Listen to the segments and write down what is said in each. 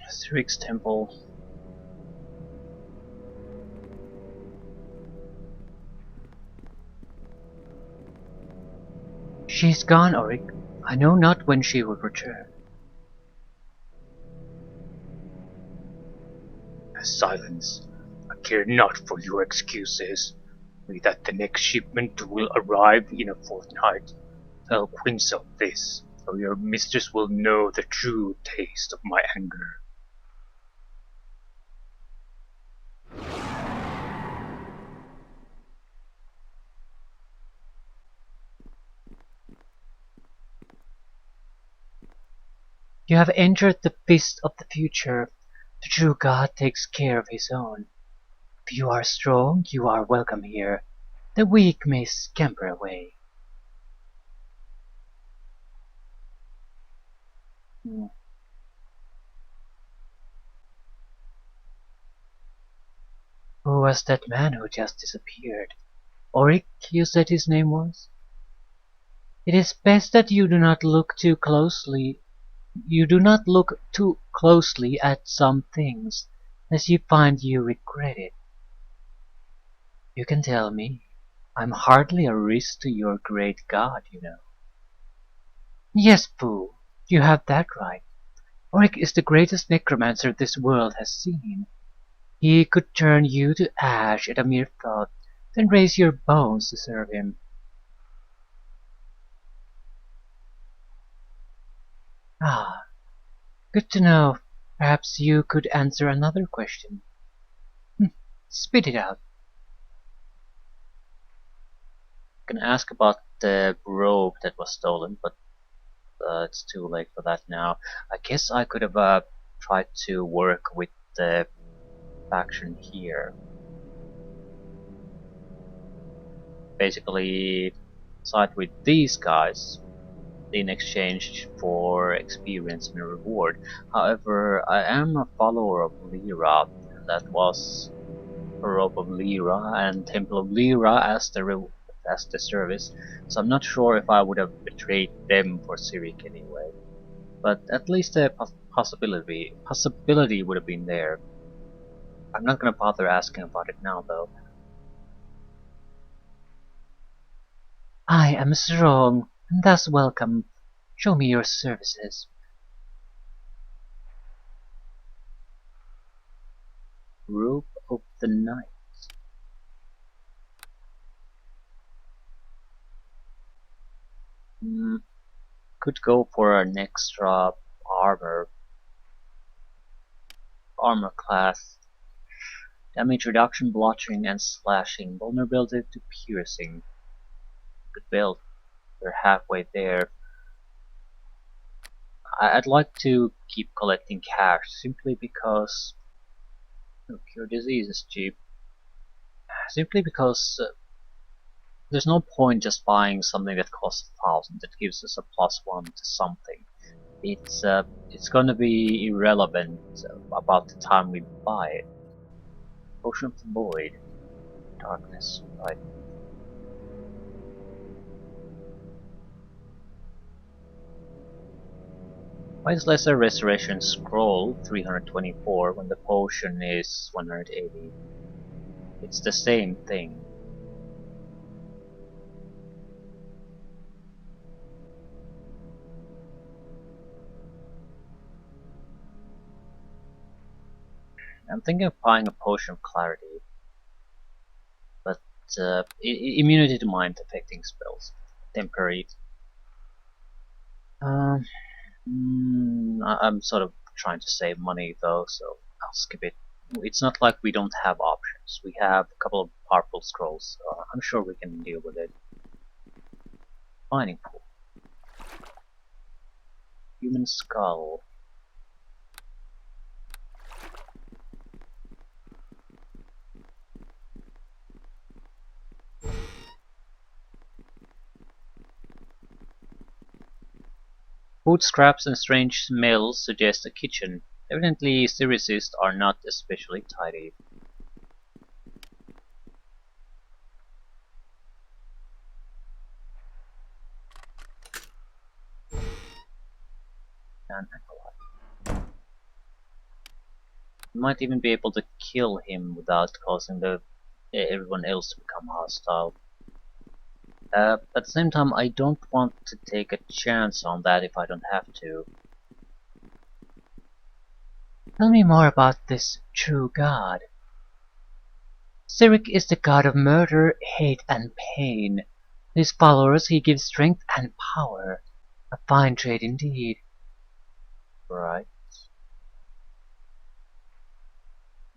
Cyric's temple. She's gone, Auric. I know not when she will return. Silence. I care not for your excuses. Only that the next shipment will arrive in a fortnight. Tell Quinzel this, or your mistress will know the true taste of my anger. You have entered the fist of the future. The true God takes care of his own. If you are strong, you are welcome here. The weak may scamper away. Hmm. Who was that man who just disappeared? Auric, you said his name was? It is best that you do not look too closely. You do not look too closely at some things, lest you find you regret it. You can tell me. I'm hardly a risk to your great God, you know. Yes, fool, you have that right. Auric is the greatest necromancer this world has seen. He could turn you to ash at a mere thought, then raise your bones to serve him. Ah, good to know. Perhaps you could answer another question. Hm, spit it out. I can ask about the robe that was stolen, but it's too late for that now. I guess I could have tried to work with the faction here. Basically, side with these guys in exchange for experience and reward. However, I am a follower of Lyra, and that was a robe of Lyra and Temple of Lyra as the service. So I'm not sure if I would have betrayed them for Cyric anyway. But at least the possibility would have been there. I'm not gonna bother asking about it now though. I am strong, and thus welcome. Show me your services. Robe of the Night. Could go for an extra armor class. Damage reduction, blotching, and slashing. Vulnerability to piercing. Good build. We're halfway there. I'd like to keep collecting cash simply because cure disease is cheap. Simply because there's no point just buying something that costs 1,000 that gives us a +1 to something. It's gonna be irrelevant about the time we buy it. Potion of the Void. Darkness. Right. Why is Lesser Restoration Scroll 324 when the potion is 180? It's the same thing. I'm thinking of buying a Potion of Clarity, but immunity to mind affecting spells. Temporary. I'm sort of trying to save money though, so I'll skip it. It's not like we don't have options. We have a couple of powerful scrolls. I'm sure we can deal with it. Mining pool. Human skull. Food scraps and strange smells suggest a kitchen. Evidently, Syricists are not especially tidy. An acolyte. You might even be able to kill him without causing everyone else to become hostile. At the same time, I don't want to take a chance on that if I don't have to. Tell me more about this true god. Cyric is the god of murder, hate, and pain. To his followers he gives strength and power. A fine trade indeed. Right.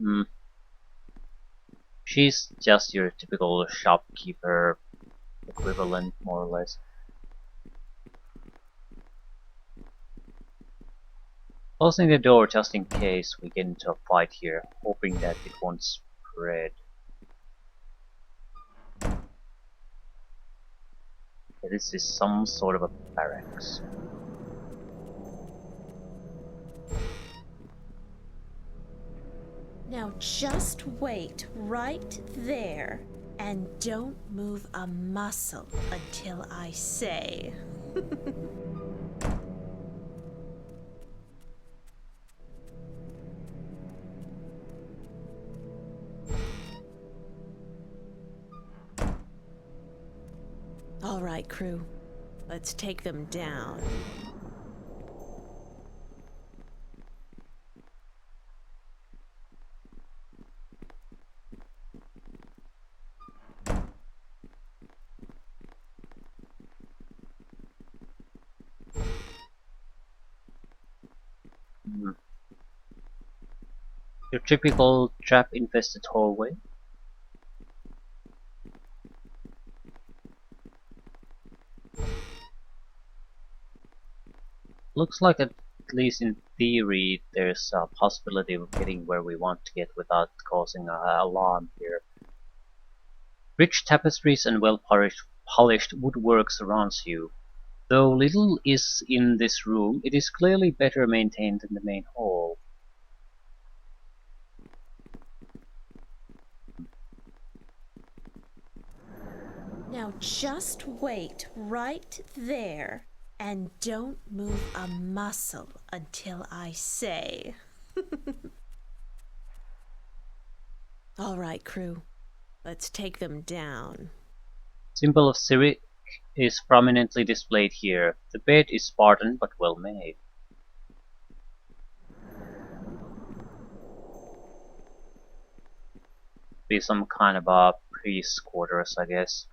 Hmm. She's just your typical shopkeeper equivalent, more or less. Closing the door just in case we get into a fight here, hoping that it won't spread. This is some sort of a barracks. Now just wait right there and don't move a muscle until I say. All right, crew. Let's take them down. Your typical trap-infested hallway. Looks like at least in theory there's a possibility of getting where we want to get without causing an alarm here. Rich tapestries and well-polished woodwork surrounds you. Though little is in this room, it is clearly better maintained than the main hall. Now just wait right there and don't move a muscle until I say. All right, crew. Let's take them down. Symbol of Cyric is prominently displayed here. The bed is Spartan but well made. Be some kind of a priest's quarters, I guess.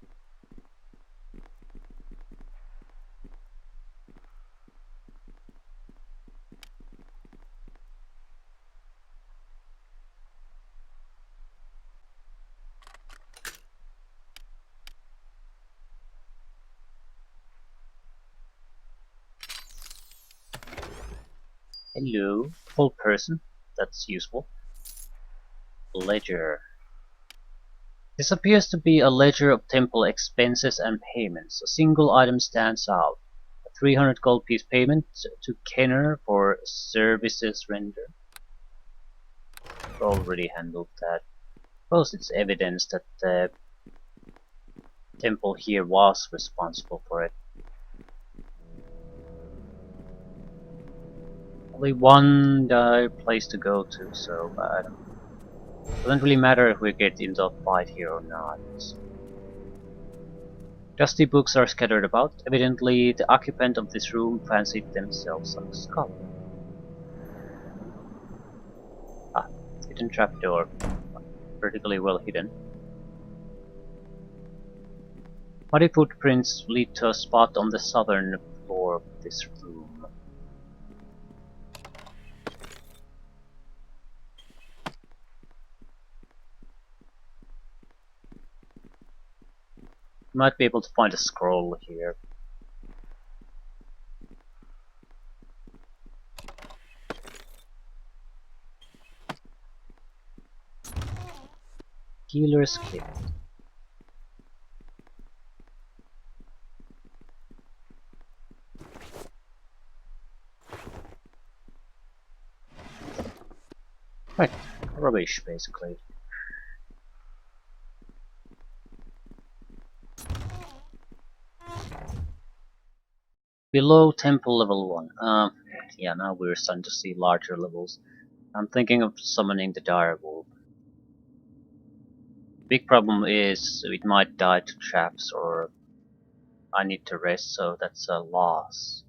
Hello, full person. That's useful. Ledger. This appears to be a ledger of temple expenses and payments. A single item stands out. A 300 gold piece payment to Kenner for services rendered. Already handled that. Suppose it's evidence that the temple here was responsible for it. Only one place to go to, so it doesn't really matter if we get into a fight here or not. Dusty books are scattered about. Evidently, the occupant of this room fancied themselves a scholar. Ah, hidden trapdoor. Vertically well hidden. Muddy footprints lead to a spot on the southern floor of this room. Might be able to find a scroll here. Healer's Kit. Right, rubbish basically. Below temple level 1. Yeah, now we're starting to see larger levels. I'm thinking of summoning the dire wolf. Big problem is it might die to traps or I need to rest, so that's a loss.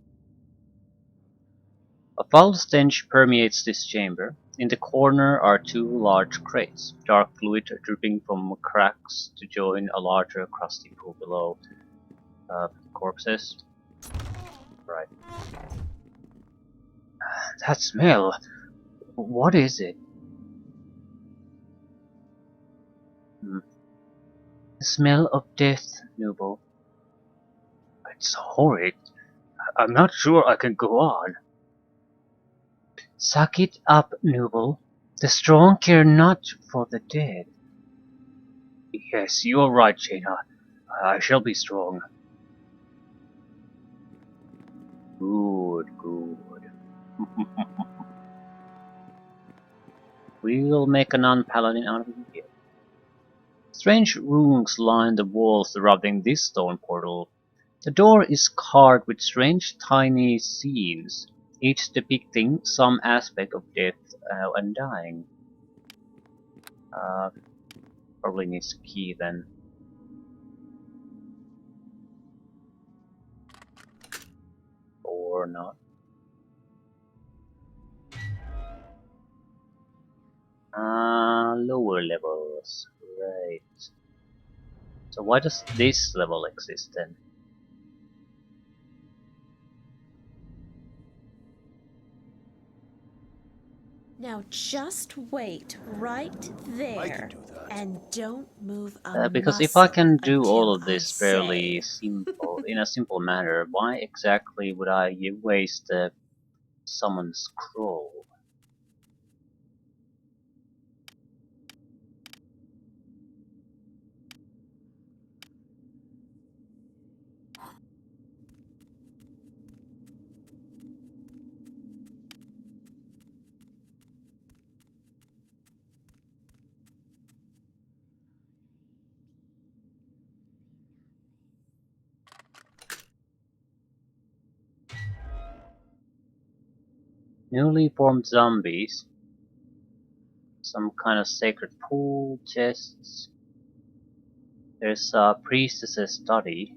A foul stench permeates this chamber. In the corner are two large crates, dark fluid dripping from cracks to join a larger crusty pool below. Corpses. Right. That smell! What is it? The smell of death, Nubo. It's horrid. I'm not sure I can go on. Suck it up, Nubo. The strong care not for the dead. Yes, you are right, Jaina. I shall be strong. Good, good. We'll make a non-paladin out of you here. Strange runes line the walls surrounding this stone portal. The door is carved with strange tiny scenes, each depicting some aspect of death and dying. Probably needs a key then. Or not. Lower levels. Right. So why does this level exist then? Now just wait right there and don't move a Because if I muscle can do all until of I this fairly say. simple, in a simple manner, why exactly would I waste the summon scroll? Newly formed zombies. Some kind of sacred pool, chests. There's a priestess's study.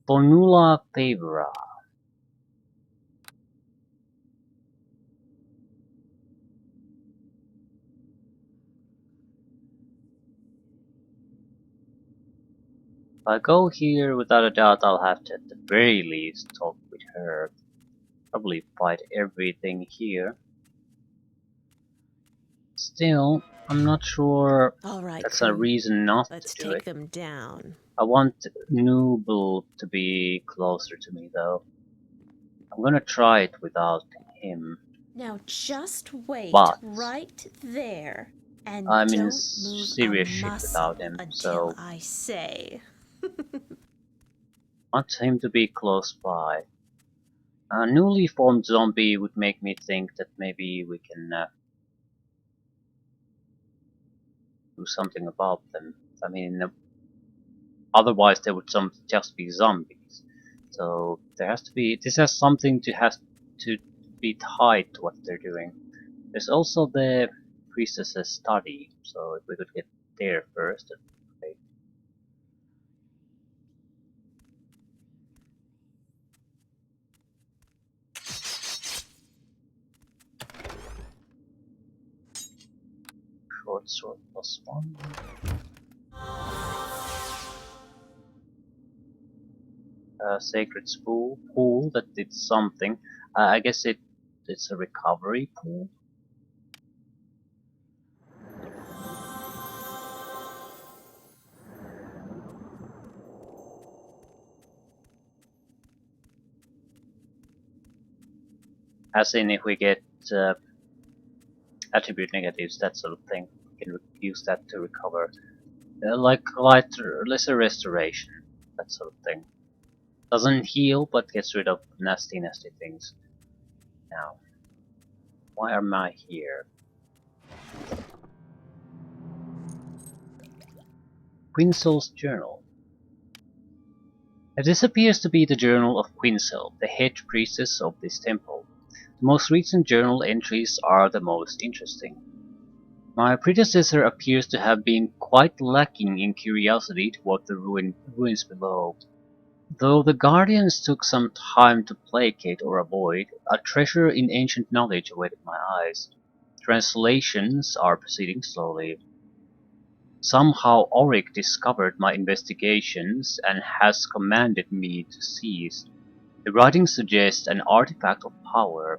Bonula Favora. If I go here, without a doubt I'll have to at the very least talk with her. Probably fight everything here. Still, I'm not sure All right, that's a crew. reason not to Let's do take it. them down. I want Nooble to be closer to me though. I'm gonna try it without him. Now just wait But right there and I'm in don't move a serious shit without muscle him, until so I say. I want him to be close by. A newly formed zombie would make me think that maybe we can do something about them. I mean, otherwise they would just be zombies. So there has to be. This has something has to be tied to what they're doing. There's also the priestess's study. So if we could get there first, that'd be great. Short sword +1. Sacred pool that did something. I guess it's a recovery pool. As in, if we get attribute negatives, that sort of thing, we can use that to recover. Like lesser restoration, that sort of thing. Doesn't heal, but gets rid of nasty things. Now, why am I here? Quincel's journal. This appears to be the journal of Quincel, the head priestess of this temple. The most recent journal entries are the most interesting. My predecessor appears to have been quite lacking in curiosity toward the ruins below. Though the Guardians took some time to placate or avoid, a treasure in ancient knowledge awaited my eyes. Translations are proceeding slowly. Somehow Auric discovered my investigations and has commanded me to cease. The writing suggests an artifact of power.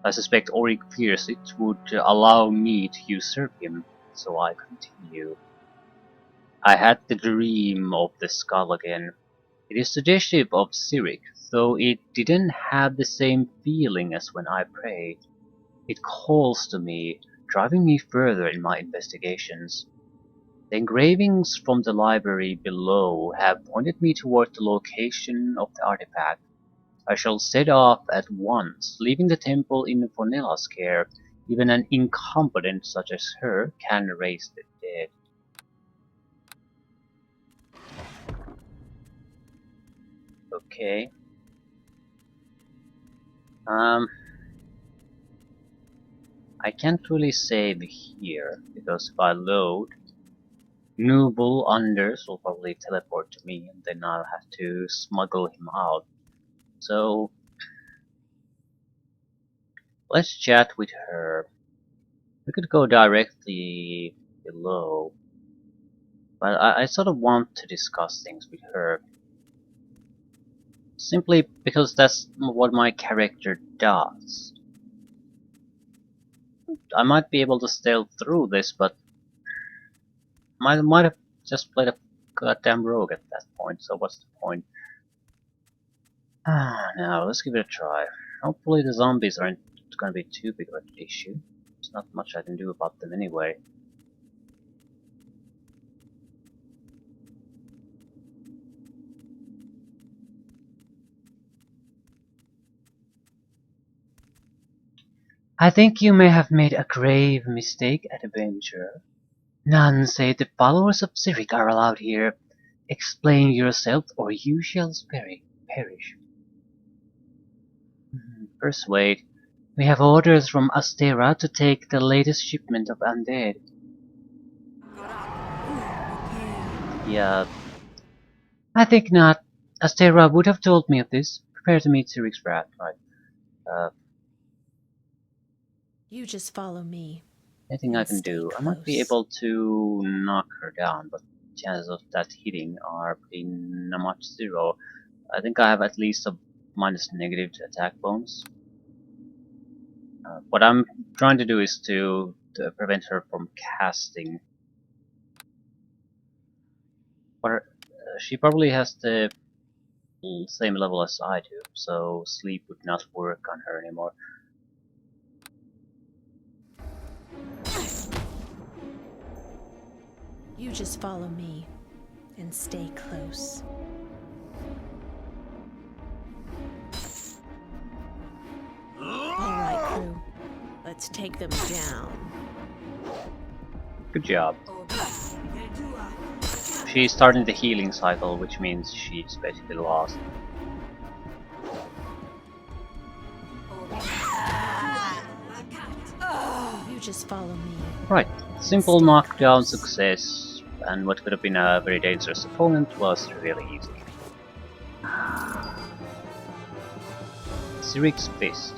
I suspect Auric fears it would allow me to usurp him, so I continue. I had the dream of the skull again. It is suggestive of Cyric, though it didn't have the same feeling as when I prayed. It calls to me, driving me further in my investigations. The engravings from the library below have pointed me toward the location of the artifact. I shall set off at once, leaving the temple in Vonella's care. Even an incompetent such as her can raise the dead. Okay. I can't really save here, because if I load, Noble Anders will probably teleport to me, and then I'll have to smuggle him out. So, let's chat with her. We could go directly below, but I sort of want to discuss things with her. Simply because that's what my character does. I might be able to stealth through this, but might have just played a goddamn rogue at that point, so what's the point? Now, let's give it a try. Hopefully the zombies aren't gonna be too big of an issue. There's not much I can do about them anyway. I think you may have made a grave mistake, adventurer. None save the followers of Cyric are allowed here. Explain yourself, or you shall perish. Persuade. We have orders from Astera to take the latest shipment of undead. Yeah. I think not. Astera would have told me of this. Prepare to meet Cyric's wrath, right? You just follow me. Anything I can do. I might be able to knock her down, but chances of that hitting are pretty much zero. I think I have at least a minus negative to attack bonus. What I'm trying to do is to prevent her from casting. But she probably has the same level as I do, so sleep would not work on her anymore. You just follow me and stay close. Alright, crew. Let's take them down. Good job. She's starting the healing cycle, which means she's basically lost. You just follow me. Right, simple knockdown success, and what could have been a very dangerous opponent was really easy. Cyric's Fist,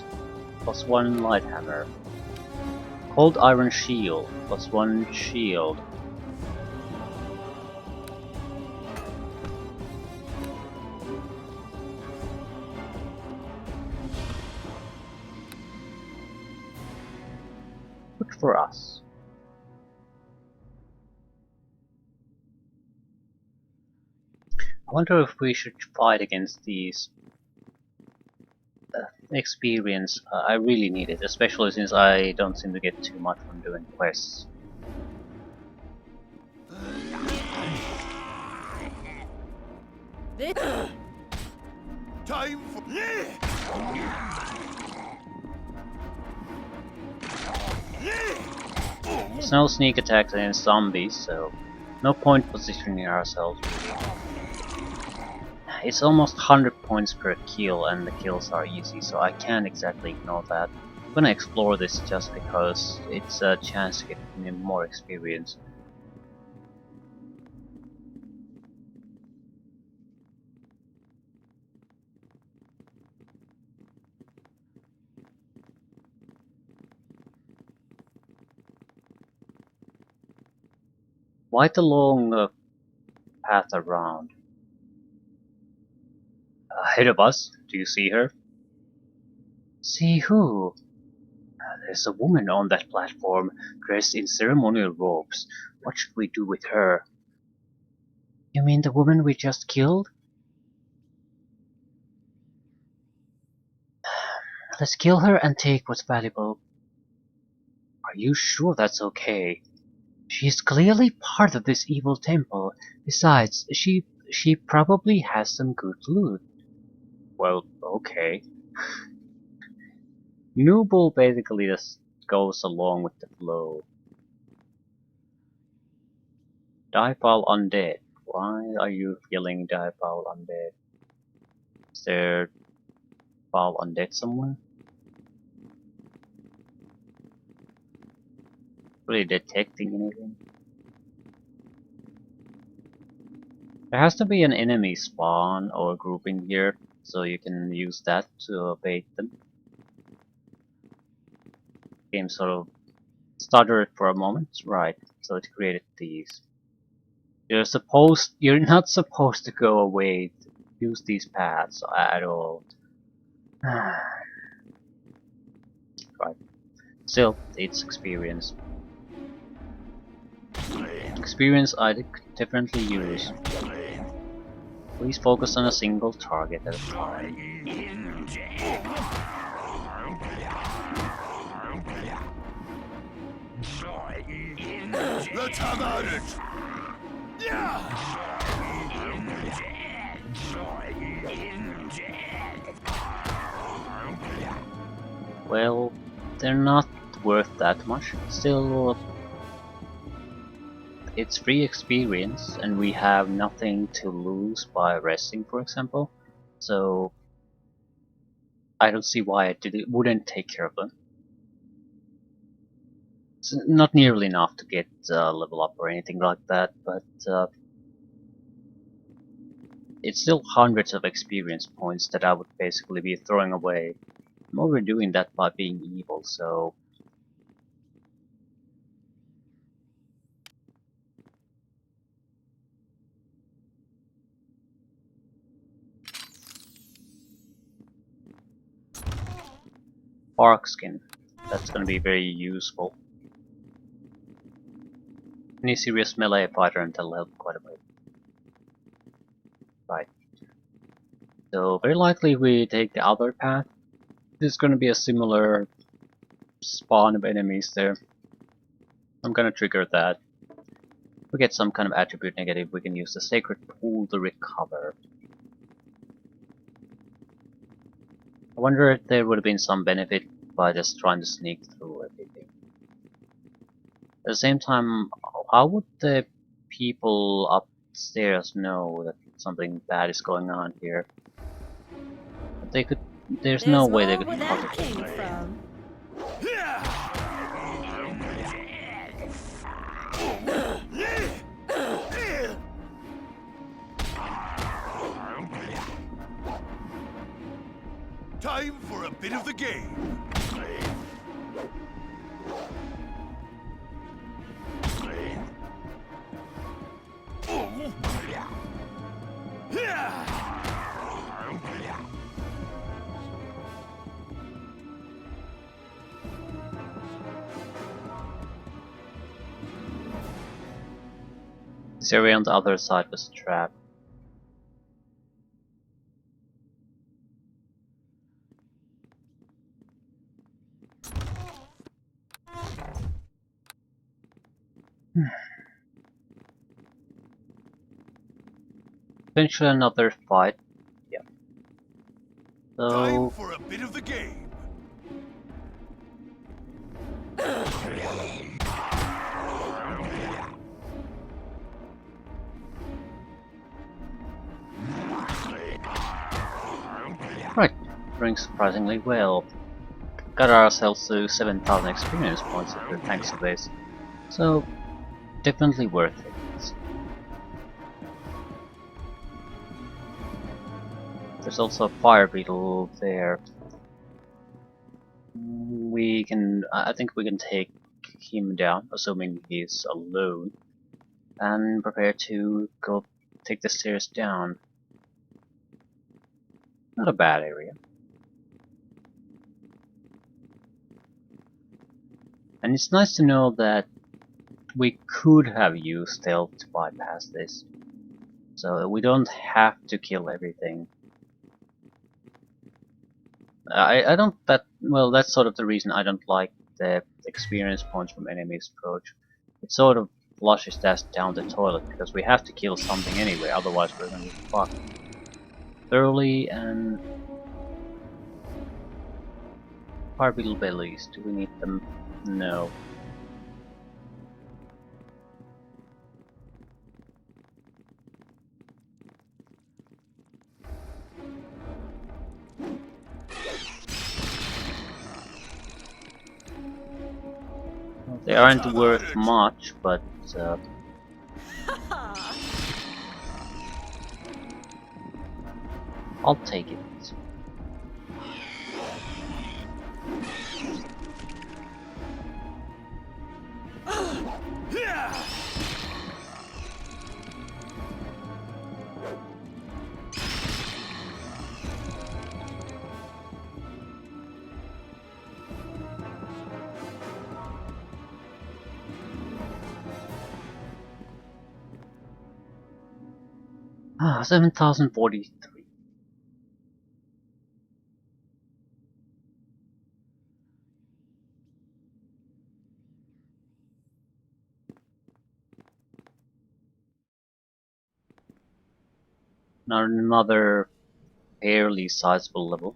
+1 light hammer. Cold Iron Shield, +1 shield. Good for us. I wonder if we should fight against these experience. I really need it, especially since I don't seem to get too much from doing quests. Time for There's no sneak attacks against zombies, so No point positioning ourselves. It's almost 100 points per kill and the kills are easy, so I can't exactly ignore that. I'm gonna explore this just because it's a chance to get me more experience. Quite a long path around. Ahead of us, do you see her? See who? There's a woman on that platform, dressed in ceremonial robes. What should we do with her? You mean the woman we just killed? Let's kill her and take what's valuable. Are you sure that's okay? She's clearly part of this evil temple. Besides, she probably has some good loot. Well, okay. Nooble basically just goes along with the flow. Dieball undead. Why are you feeling Dieball undead? Is there Ball undead somewhere? Really detecting anything? There has to be an enemy spawn or grouping here, so you can use that to bait them. Game sort of stuttered for a moment, right? So it created these. You're not supposed to go away to use these paths at all. Right. Still, it's experience. Experience I definitely use. Please focus on a single target at a time. Let's have at it! Yeah! Well, they're not worth that much. Still, it's free experience, and we have nothing to lose by resting, for example. So I don't see why it wouldn't take care of them. It's not nearly enough to get level up or anything like that, but it's still hundreds of experience points that I would basically be throwing away. I'm overdoing that by being evil, so Bark Skin. That's gonna be very useful. Any serious melee fighter until help quite a bit. Right. So very likely we take the other path. There's gonna be a similar spawn of enemies there. I'm gonna trigger that. We get some kind of attribute negative, we can use the sacred pool to recover. I wonder if there would have been some benefit by just trying to sneak through everything. At the same time, how would the people upstairs know that something bad is going on here? They could. There's no There's way they more could where that possibly. came from. Time for a bit of the game. This area on the other side was a trap. Eventually another fight. Yeah. Time So for a bit of the game. doing surprisingly well. Got ourselves to 7,000 experience points thanks to this. So, definitely worth it. There's also a fire beetle there. I think we can take him down, assuming he's alone, and prepare to go take the stairs down. Not a bad area. And it's nice to know that we could have used stealth to bypass this. So we don't have to kill everything. I don't well, that's sort of the reason I don't like the experience points from enemies approach. It sort of flushes that down the toilet because we have to kill something anyway, otherwise we're gonna get fucked thoroughly. And fire beetle bellies, do we need them? No. They aren't worth much, but I'll take it. Ah, 7,043. Now another fairly sizable level.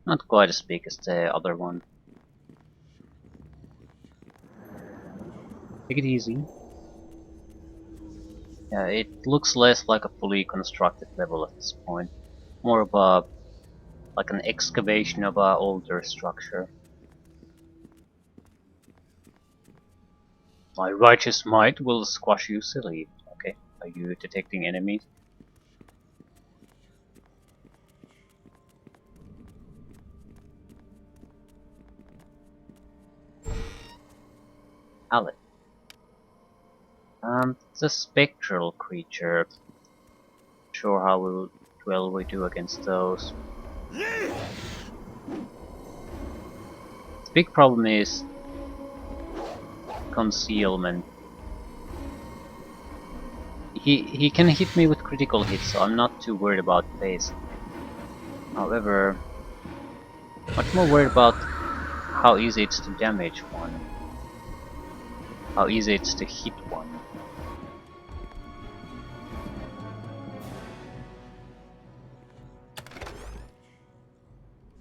Not quite as big as the other one. Take it easy. Yeah, it looks less like a fully constructed level at this point. More of a like an excavation of a older structure. My righteous might will squash you silly. Okay, are you detecting enemies? Alex. It's a spectral creature. Sure how well we do against those. The big problem is concealment. He can hit me with critical hits, so I'm not too worried about facing him. However, much more worried about how easy it's to damage one. How easy it's to hit one.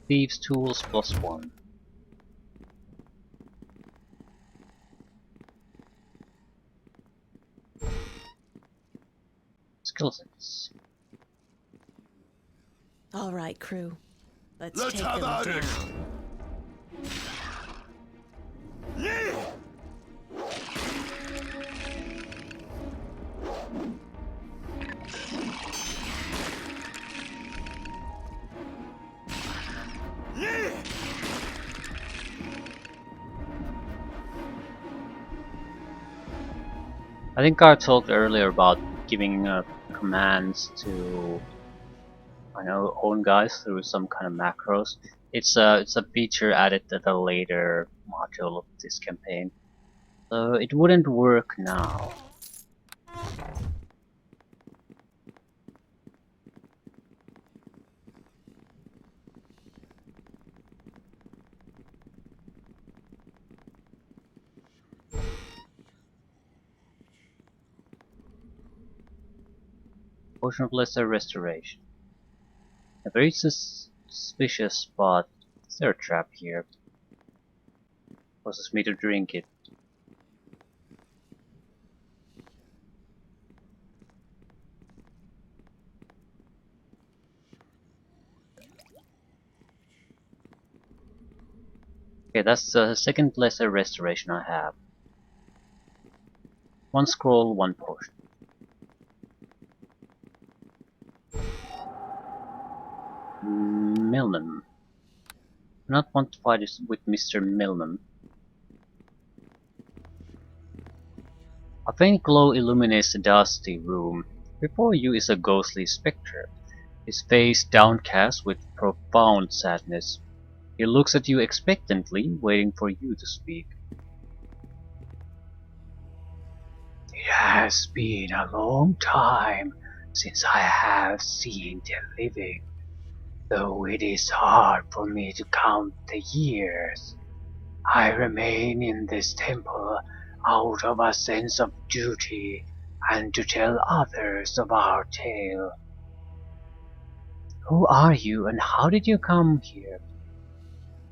Thieves tools +1. Skill sets. All right, crew. Let's Let's take have them at down. it. I think I talked earlier about giving commands to own guys through some kind of macros. It's a feature added to the later module of this campaign, so it wouldn't work now. Potion of Lesser Restoration. A very suspicious spot. Is there a trap here? Forces me to drink it. Okay, that's the second lesser restoration I have. One scroll, one potion. Milman. Do not want to fight with Mr. Milman. A faint glow illuminates the dusty room. Before you is a ghostly spectre, his face downcast with profound sadness. He looks at you expectantly, waiting for you to speak. It has been a long time since I have seen the living, though it is hard for me to count the years. I remain in this temple out of a sense of duty and to tell others of our tale. Who are you and how did you come here?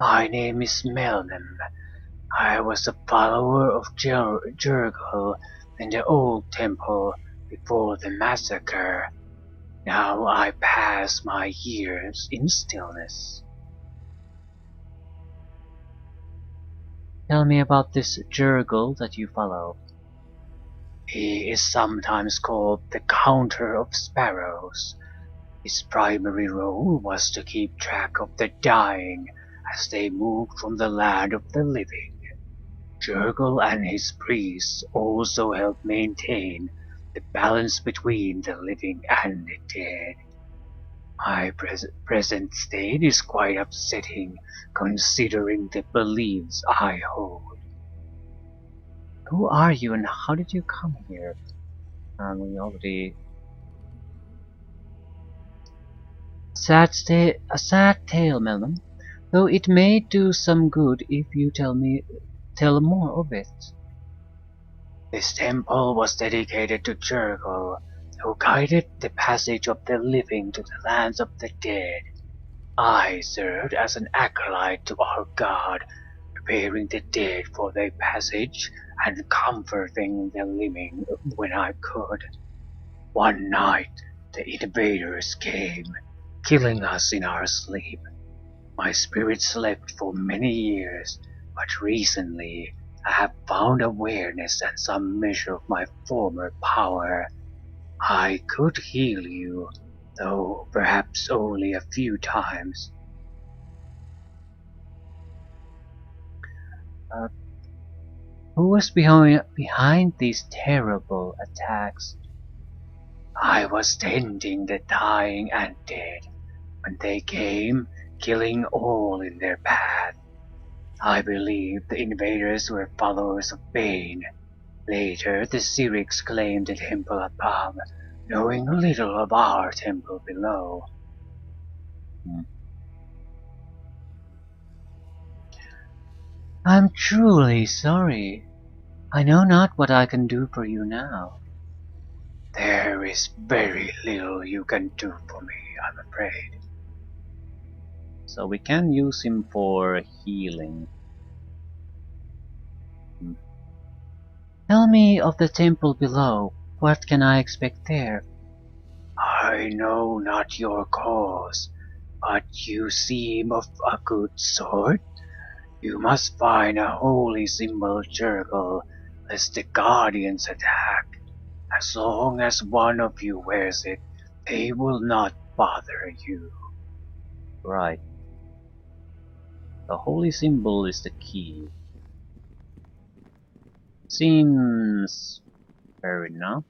My name is Melnim. I was a follower of Jurgle in the old temple before the massacre. Now I pass my years in stillness. Tell me about this Jurgle that you follow. He is sometimes called the Counter of Sparrows. His primary role was to keep track of the dying as they moved from the land of the living. Jurgle and his priests also help maintain the balance between the living and the dead. My present state is quite upsetting considering the beliefs I hold. Who are you and how did you come here? We already... A sad tale, Melman, though it may do some good if you tell more of it. This temple was dedicated to Jurgle, who guided the passage of the living to the lands of the dead. I served as an acolyte to our god, preparing the dead for their passage and comforting the living when I could. One night, the invaders came, killing us in our sleep. My spirit slept for many years, but recently I have found awareness and some measure of my former power. I could heal you, though perhaps only a few times. Uh, who was behind these terrible attacks? I was tending the dying and dead when they came, killing all in their path. I believe the invaders were followers of Bane. Later, the Syrics claimed the temple above, knowing little of our temple below. I'm truly sorry. I know not what I can do for you now. There is very little you can do for me, I'm afraid. So we can use him for healing. Tell me of the temple below. What can I expect there? I know not your cause, but you seem of a good sort. You must find a holy symbol Jurgle, lest the Guardians attack. As long as one of you wears it, they will not bother you. Right. The holy symbol is the key. Seems fair enough.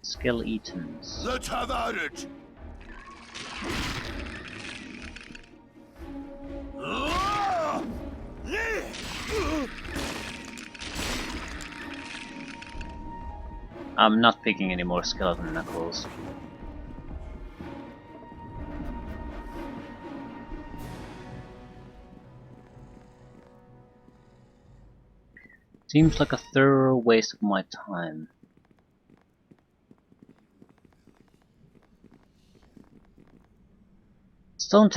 Skill Eatons. Let's have at it! I'm not picking any more skeleton knuckles. Seems like a thorough waste of my time. Stone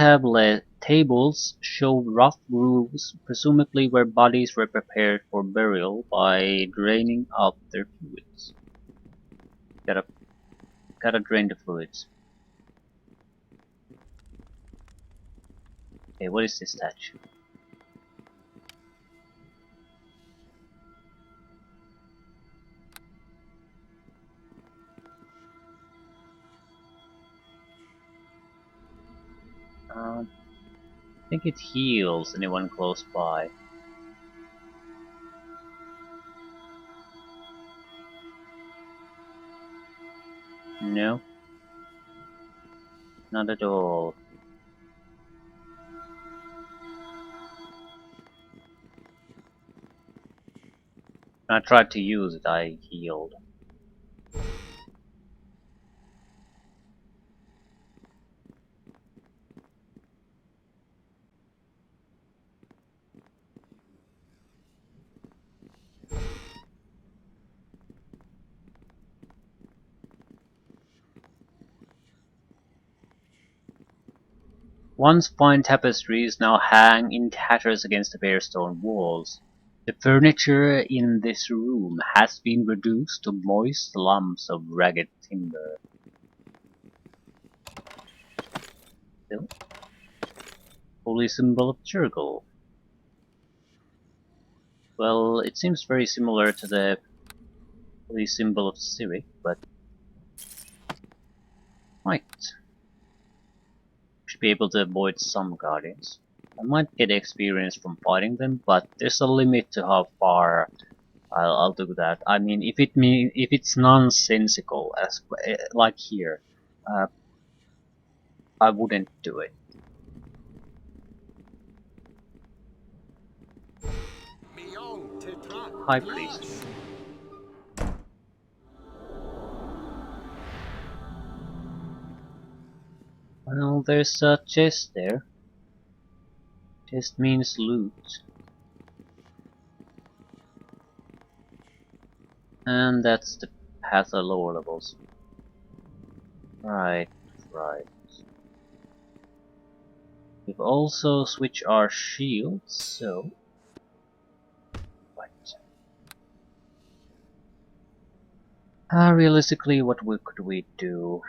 tables show rough grooves, presumably where bodies were prepared for burial by draining out their fluids. Gotta Gotta drain the fluids. Okay, what is this statue? I think it heals anyone close by. No, not at all. When I tried to use it, I healed. Once fine tapestries now hang in tatters against the bare stone walls. The furniture in this room has been reduced to moist lumps of ragged timber. Still, holy symbol of Jurgle. Well, it seems very similar to the holy symbol of Civic, but might should be able to avoid some guardians. I might get experience from fighting them, but there's a limit to how far I'll do that. I mean, if it's nonsensical as like here, uh, I wouldn't do it. High priest. Well, there's a chest there. Chest means loot. And that's the path to lower levels. Right. We've also switched our shields, so... realistically, what could we do?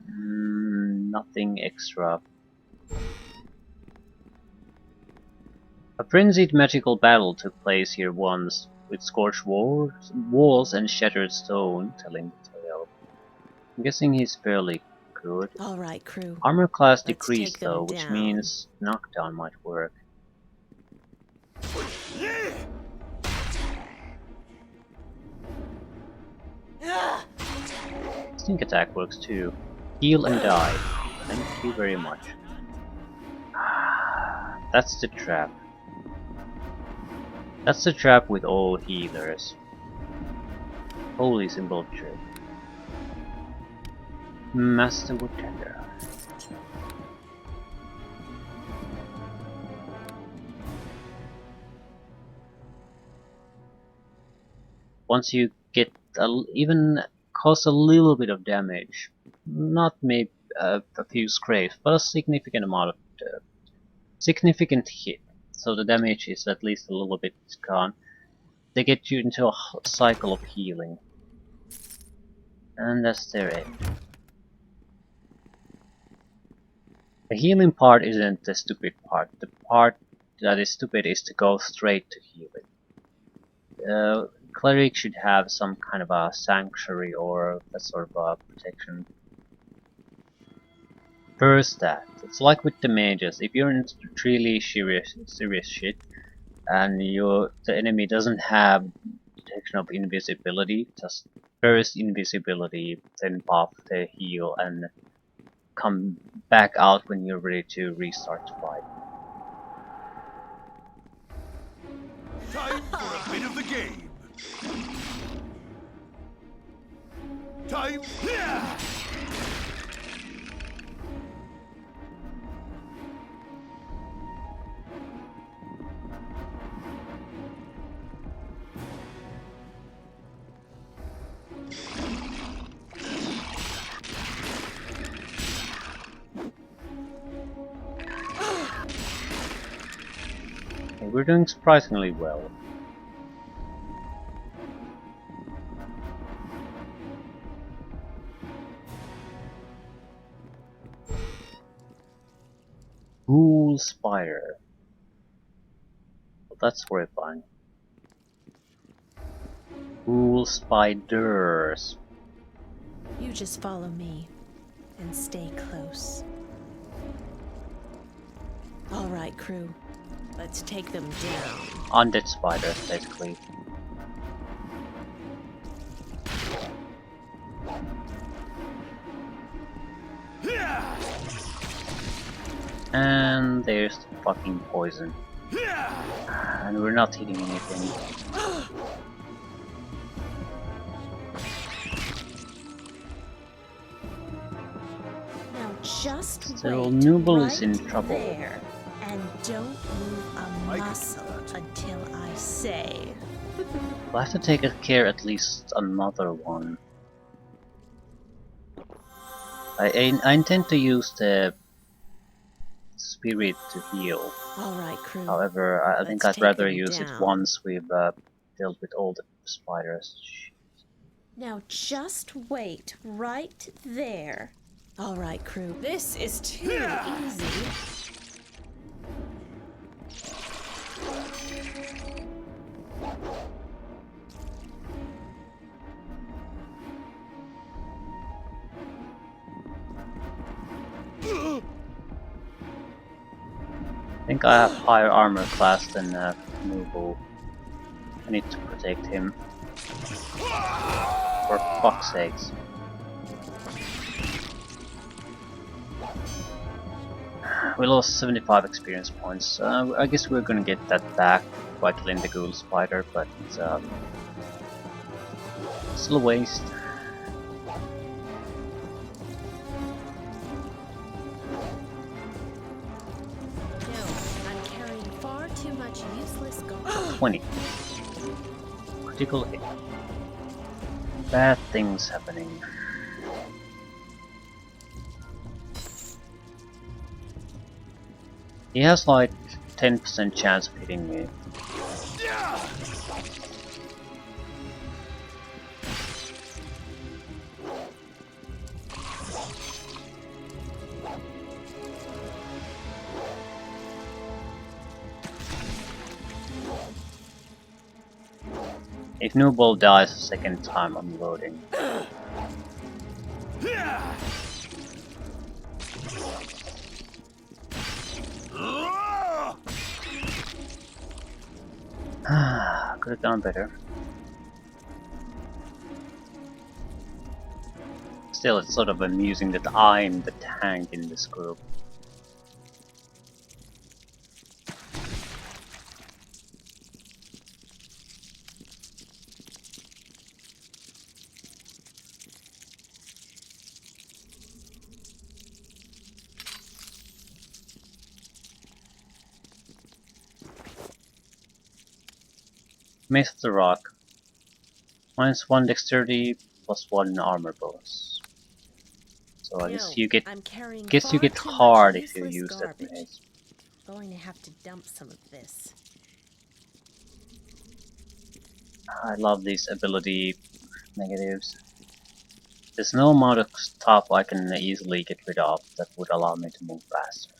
Nothing extra. A frenzied magical battle took place here once, with scorched walls and shattered stone telling the tale. I'm guessing he's fairly good. All right, crew. Armor class Let's decreased take them though, which down. means knockdown might work. Sneak attack works too. Heal and die. Thank you very much. That's the trap. That's the trap with all healers. Holy symbol of truth. Master Woodtender. Once you get even cause a little bit of damage, not maybe a few scrapes, but a significant amount of significant hit, so the damage is at least a little bit gone. They get you into a cycle of healing, and that's their end. The healing part isn't the stupid part. The part that is stupid is to go straight to healing. Cleric should have some kind of a sanctuary or that sort of a protection. First that. It's like with the mages. If you're in really serious shit and the enemy doesn't have detection of invisibility, just first invisibility, then buff the heal and come back out when you're ready to restart the fight. Time for a bit of the game. Time. Yeah! Okay, we're doing surprisingly well. ghoul spider. Well, that's horrifying. Ghoul spiders. You just follow me and stay close. All right, crew. Let's take them down. Undead spiders, basically. And there's the fucking poison. And we're not hitting anything. Now just So wait Nubel right is in trouble. there and don't move a I can muscle do that. until I say. We'll have to take care at least another one. I intend to use the spirit to heal. All right, crew. However, I think Let's I'd take rather them use it down. once we've dealt with all the spiders. Now just wait right there. All right, crew. This is too easy. I think I have higher armor class than Nubel. I need to protect him. For fuck's sakes. We lost 75 experience points. I guess we're gonna get that back by killing the ghoul spider, but still a waste. No, I'm carrying far too much useless garbage. 20. Critical hit. Bad things happening. He has like 10% chance of hitting me. If Nubel dies a second time, I'm loading. Could have done better. Still, it's sort of amusing that I'm the tank in this group. Myth the rock. -1 dexterity, +1 armor bonus. So I guess No, you get I'm carrying you far get too much hard if you useless use that garbage. maze. Going to have to dump some of this. I love these ability negatives. There's no amount of stuff I can easily get rid of that would allow me to move faster.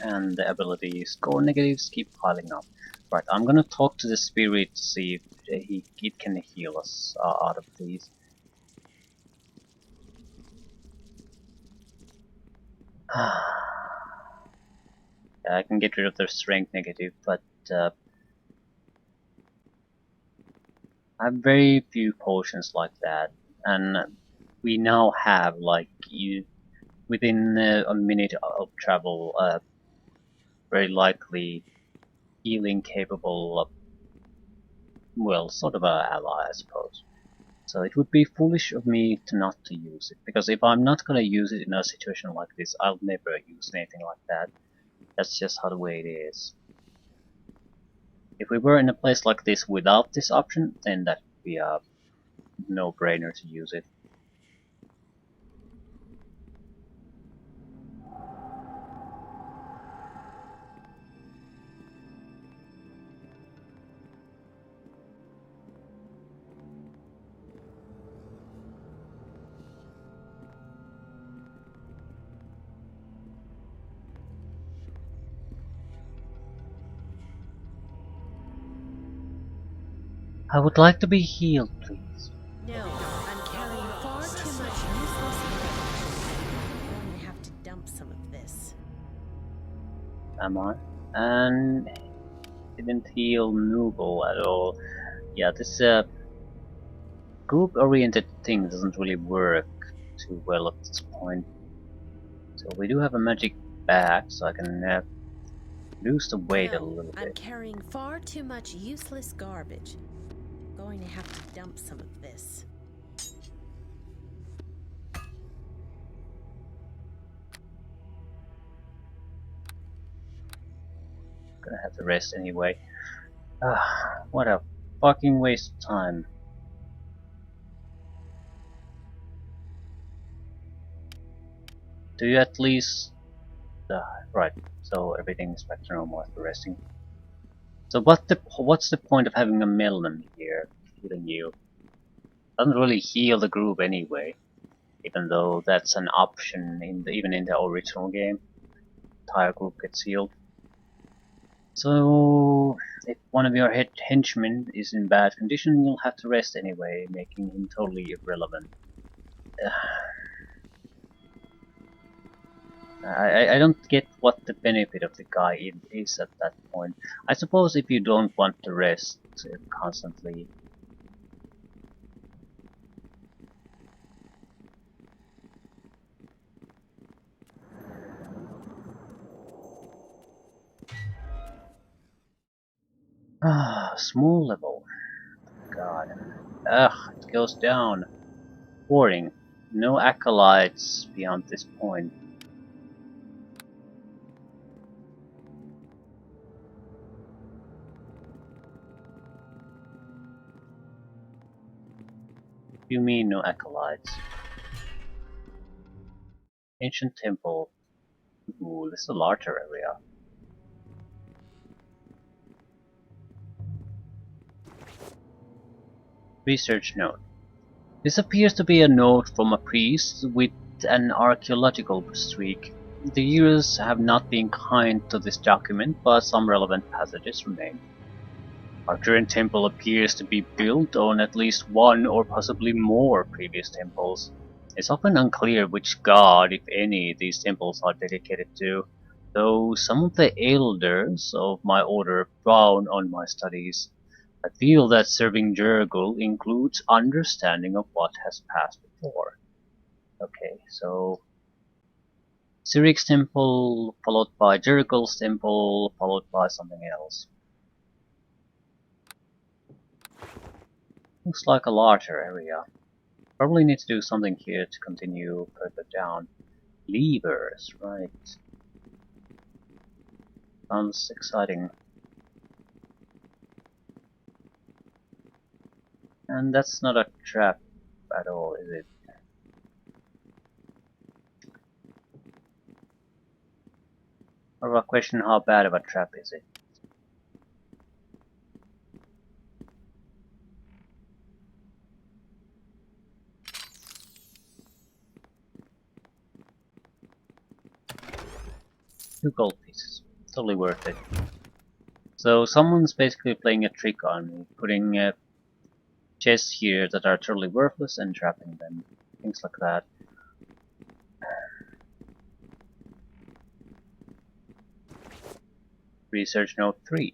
And the ability score negatives keep piling up. Right, I'm gonna talk to the spirit to see if it can heal us out of these. Yeah, I can get rid of their strength negative, but I have very few potions like that, and we now have like within a minute of travel, very likely healing capable, well, sort of a ally, I suppose. So it would be foolish of me to not to use it, because if I'm not gonna use it in a situation like this, I'll never use anything like that. That's just how the way it is. If we were in a place like this without this option, then that would be a no-brainer to use it. I would like to be healed, please. No, I'm carrying far too much useless garbage. I'm going to have to dump some of this. Am I? And didn't heal Noogle at all. Yeah, this group-oriented thing doesn't really work too well at this point. So we do have a magic bag, so I can reduce the weight a No, little I'm bit. carrying far too much useless garbage. I'm going to have to dump some of this. Gonna have to rest anyway. Ah, what a fucking waste of time. Do you at least... right, so everything is back to normal after resting. So what's the point of having a melon here healing you? Doesn't really heal the group anyway, even though that's an option even in the original game. Entire group gets healed. So if one of your henchmen is in bad condition, you'll have to rest anyway, making him totally irrelevant. I don't get what the benefit of the guy is at that point. I suppose if you don't want to rest constantly. Small level. God. Ugh, it goes down. Boring. No acolytes beyond this point. What do you mean no acolytes? Ancient temple. Ooh, this is a larger area. Research note. This appears to be a note from a priest with an archaeological streak. The years have not been kind to this document, but some relevant passages remain. Our current temple appears to be built on at least one or possibly more previous temples. It's often unclear which god, if any, these temples are dedicated to, though some of the elders of my order frown on my studies. I feel that serving Jurgle includes understanding of what has passed before. Okay, so Cyric's temple, followed by Jurgle's temple, followed by something else. Looks like a larger area. Probably need to do something here to continue further down. Levers, right. Sounds exciting. And that's not a trap at all, is it? Or a question, how bad of a trap is it? Two gold pieces. Totally worth it. So someone's basically playing a trick on me, putting chests here that are totally worthless and trapping them. Things like that. Research note 3.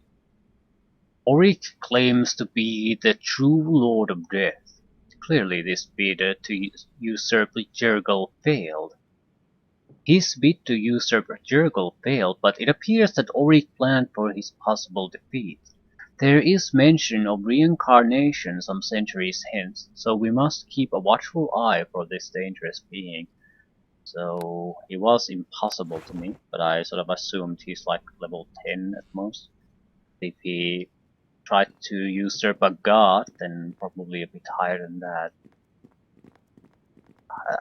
Auric claims to be the true Lord of Death. Clearly this bid to usurp Jurgle failed. His bid to usurp Jurgle failed, but it appears that Auric planned for his possible defeat. There is mention of reincarnation some centuries hence, so we must keep a watchful eye for this dangerous being. So he was impossible to me, but I sort of assumed he's like level 10 at most. If he tried to usurp a god, then probably a bit higher than that.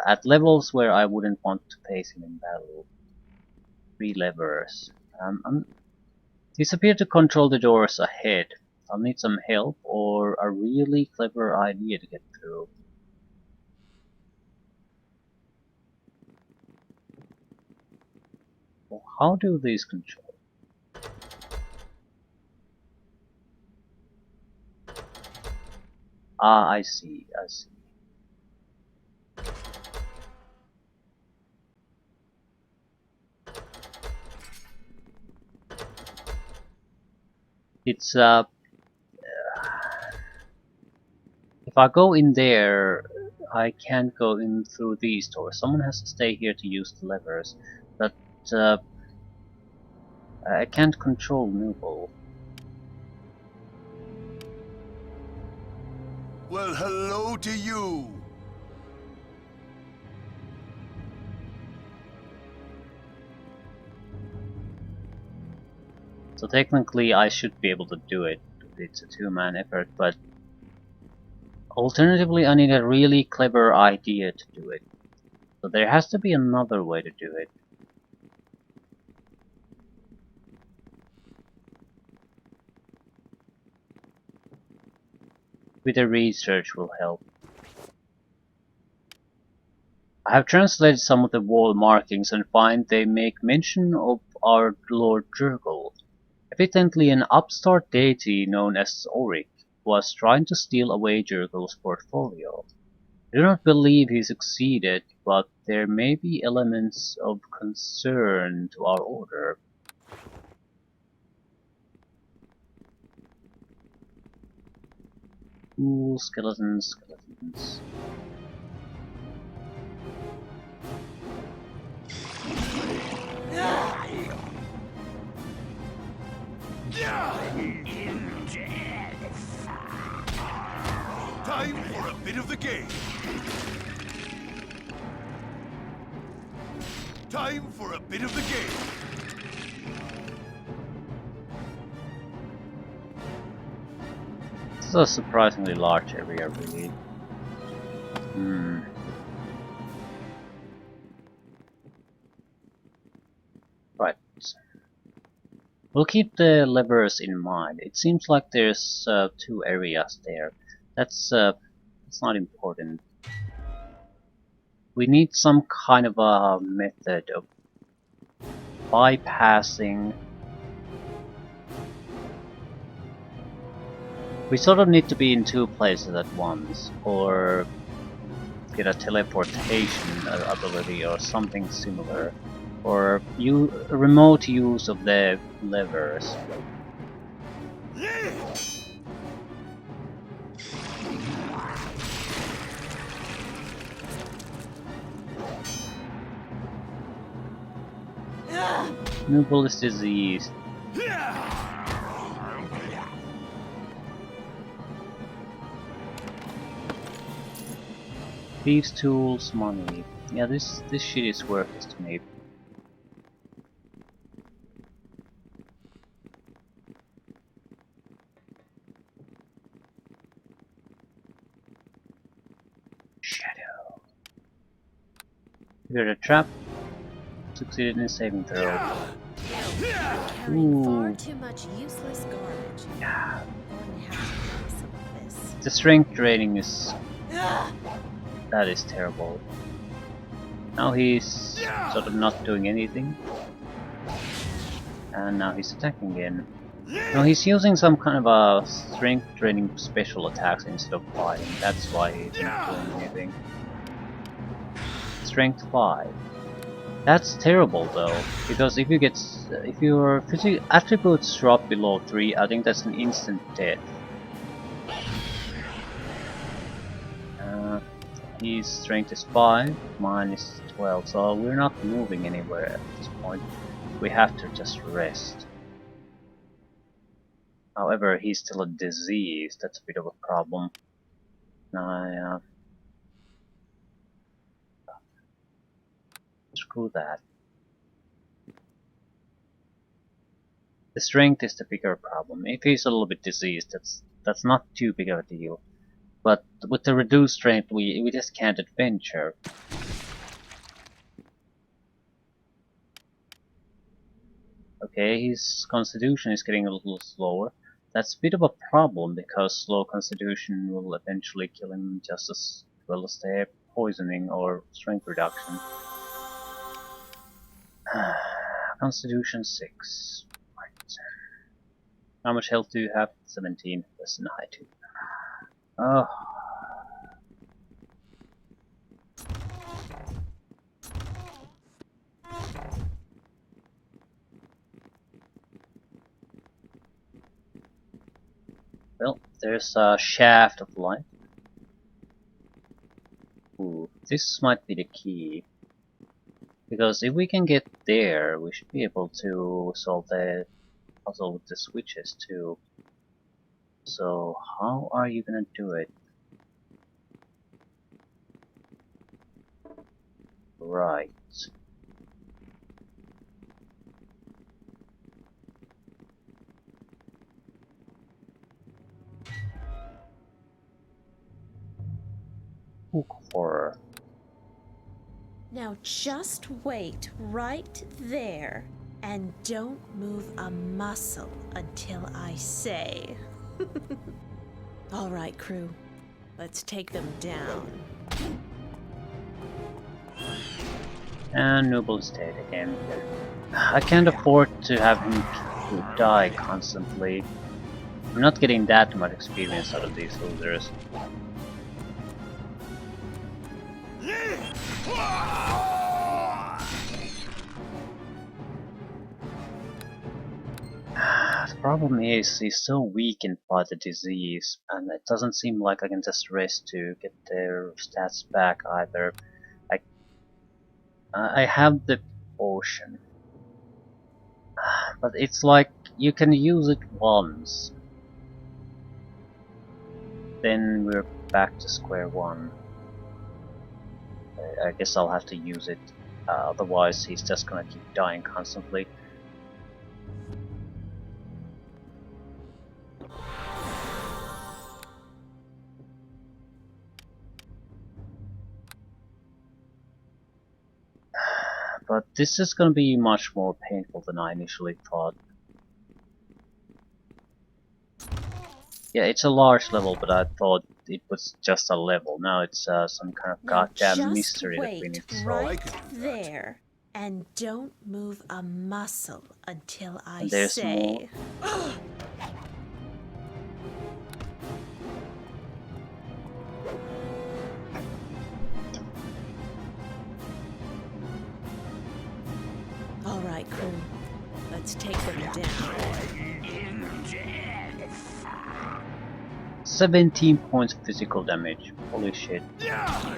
At levels where I wouldn't want to face him in battle. 3 levers. These appear to control the doors ahead. I'll need some help or a really clever idea to get through. Well, how do these control? Ah, I see, I see. It's if I go in there, I can't go in through these doors. Someone has to stay here to use the levers, but uh, I can't control Nooble. Well, hello to you. So technically I should be able to do it. It's a two-man effort, but alternatively I need a really clever idea to do it. So there has to be another way to do it. With the research will help. I have translated some of the wall markings and find they make mention of our Lord Jurgle. Evidently an upstart deity known as Auric was trying to steal away Jurgle's portfolio. I do not believe he succeeded, but there may be elements of concern to our order. Ooh, skeletons, skeletons. Time for a bit of the game. Time for a bit of the game. This is a surprisingly large area, really. Right. We'll keep the levers in mind. It seems like there's two areas there. That's not important. We need some kind of a method of bypassing. We sort of need to be in two places at once, or get a teleportation ability or something similar, or remote use of the levers. Nooble is diseased. Thieves' tools, money. Yeah, this shit is worthless to me. Shadow. Triggered a trap. Succeeded in saving throw. Carrying far too much useless garbage. Yeah. Going to have to buy some of this. The strength training is... that is terrible. Now he's sort of not doing anything. And now he's attacking again. No, he's using some kind of a strength training special attacks instead of fighting. That's why he's not doing anything. Strength 5. That's terrible though, because if you get if your physical attributes drop below 3, I think that's an instant death. His strength is 5, mine is 12, so we're not moving anywhere at this point. We have to just rest. However, he's still a disease, that's a bit of a problem. Screw that. The strength is the bigger problem. If he's a little bit diseased, that's not too big of a deal. But with the reduced strength, we just can't adventure. Okay, his constitution is getting a little slower. That's a bit of a problem because slow constitution will eventually kill him just as well as the poisoning or strength reduction. Constitution 6. Right. How much health do you have? 17. That's an high 2. Oh, well, there's a shaft of light. Ooh, this might be the key. Because if we can get there, we should be able to solve the puzzle with the switches too. So how are you gonna do it? Right. Hook horror. Now just wait right there and don't move a muscle until I say. All right, crew. Let's take them down. And noble state again. I can't afford to have him die constantly. I'm not getting that much experience out of these losers. The problem is he's so weakened by the disease, and it doesn't seem like I can just rest to get their stats back either. I have the potion, but it's like you can use it once, then we're back to square one. I guess I'll have to use it, otherwise he's just gonna keep dying constantly. But this is gonna be much more painful than I initially thought. Yeah, it's a large level, but I thought it was just a level. Now it's some kind of Now goddamn just mystery that we wait need to solve. right there and don't move a muscle until I And there's say. All right, crew. Let's take them down. 17 points of physical damage. Holy shit. I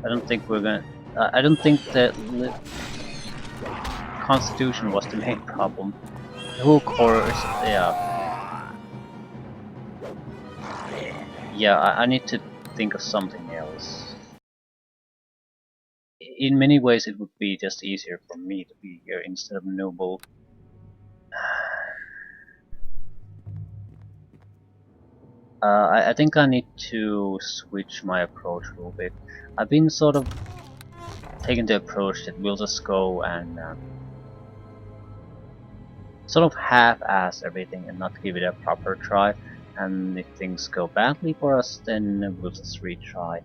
don't think we're gonna... I don't think that Constitution was the main problem. The hook horrors, yeah. Yeah, I need to think of something else. In many ways it would be just easier for me to be here instead of Noble. I think I need to switch my approach a little bit. I've been sort of taking the approach that we'll just go and sort of half-ass everything and not give it a proper try. And if things go badly for us, then we'll just retry.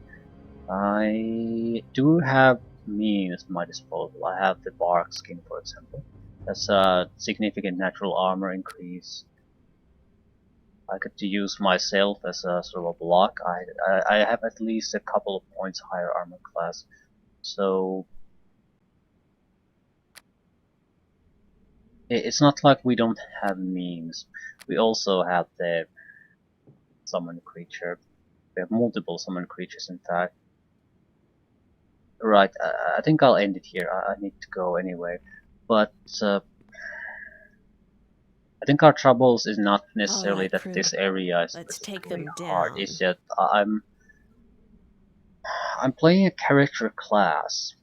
I do have means at my disposal. I have the bark skin, for example. That's a significant natural armor increase. I could use myself as a sort of a block. I have at least a couple of points higher armor class, so it's not like we don't have means. We also have the summon creature. We have multiple summon creatures, in fact. Right, I think I'll end it here. I need to go anyway. But I think our troubles is not necessarily right, that crew. this area is Let's take particularly them hard. down. It's that I'm playing a character class,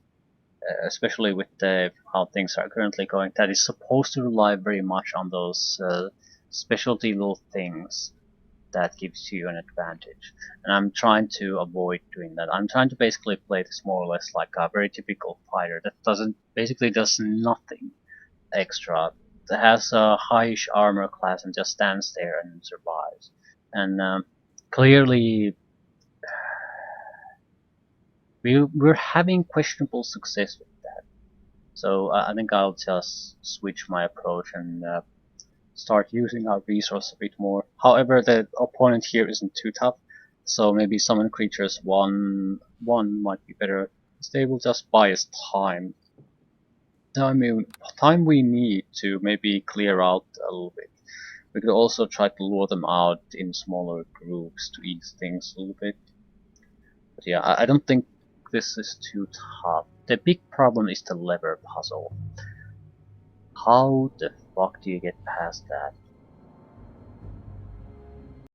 especially with how things are currently going, that is supposed to rely very much on those specialty little things that gives you an advantage. And I'm trying to avoid doing that. I'm trying to basically play this more or less like a very typical fighter that basically does nothing extra. That has a highish armor class and just stands there and survives. And clearly we're having questionable success with that. So I think I'll just switch my approach and start using our resource a bit more. However, the opponent here isn't too tough, so maybe summon creatures 1/1 might be better. They will just buy us time. I mean, time we need to maybe clear out a little bit. We could also try to lure them out in smaller groups to ease things a little bit. But yeah, I don't think this is too tough. The big problem is the lever puzzle. How the fuck do you get past that?